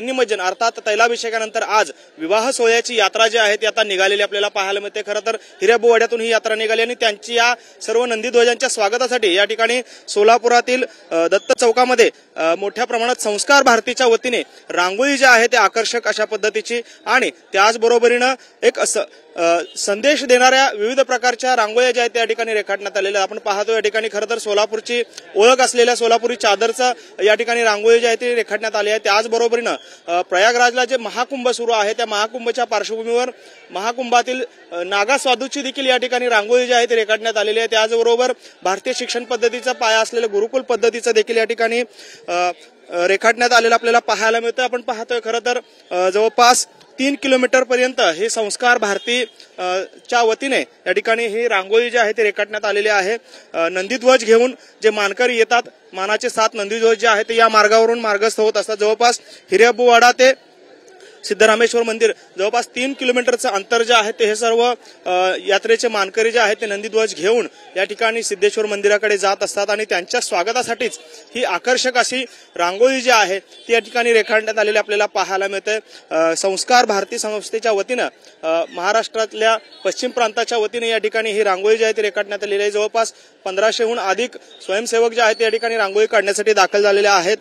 निमज्जन अर्थात तैलाभिषेकानंतर आज विवाह सोहळ्याची यात्रा जी आहे ती आता निघालेली आपल्याला पाहायला मिळते। खरं तर हिऱ्याबुवाड्यातून ही यात्रा निघाली आणि त्यांची या सर्व नंदीध्वजांच्या स्वागतासाठी या ठिकाणी सोलापुरातील दत्त चौकामध्ये मोठ्या प्रमाणात संस्कार भारतीच्या वतीने रांगोळी जी आहे ते आकर्षक अशा पद्धतीची आणि त्याचबरोबरीनं एक संदेश देणाऱ्या विविध प्रकारच्या रांगोळ्या ज्या आहेत त्या ठिकाणी रेखाटण्यात आलेल्या आपण पाहतो। या ठिकाणी खरं तर सोलापूरची ओळख असलेल्या सोलापुरी चादरचा या ठिकाणी रांगोळी जी आहे ती रेखाटण्यात आली आहे। त्याचबरोबरीनं प्रयागराजला जे महाकुंभ सुरू आहे त्या महाकुंभच्या पार्श्वभूमीवर महाकुंभातील नागास्वादूची देखील या ठिकाणी रांगोळी जी आहे ती रेखाटण्यात आलेली आहे। त्याचबरोबर भारतीय शिक्षण पद्धतीचा पाया असलेल्या गुरुकुल पद्धतीचं देखील या ठिकाणी रेखाटण्यात आलेलं आपल्याला पाहायला मिळतं। आपण पाहतोय खरं तर जवळपास 3 किलोमीटर पर्यंत हे संस्कार भारती च्या वतीने या ठिकाणी ही रांगोळी जी आहे ती रेखाटण्यात आलेली आहे। नंदीध्वज घेऊन जे मानकरी येतात, मानाचे 7 नंदीध्वज जे आहेत ते या मार्गावरून मार्गस्थ होत असतात। जवळपास हिऱ्याबुवाडा ते सिद्धरामेश्वर मंदिर जवळपास 3 किलोमीटरचं अंतर जे आहे ते हे सर्व यात्रेचे मानकरी जे आहेत ते नंदीध्वज घेऊन या ठिकाणी सिद्धेश्वर मंदिराकडे जात असतात आणि त्यांच्या स्वागतासाठीच ही आकर्षक अशी रांगोळी जी आहे ती या ठिकाणी रेखाटण्यात आलेली आपल्याला पाहायला मिळते। संस्कार भारती संस्थेच्या वतीनं महाराष्ट्रातल्या पश्चिम प्रांताच्या वतीने या ठिकाणी ही रांगोळी जी आहे ती रेखाटण्यात आलेली आहे। जवळपास 1500हून अधिक स्वयंसेवक जे आहेत या ठिकाणी रांगोळी काढण्यासाठी दाखल झालेले आहेत।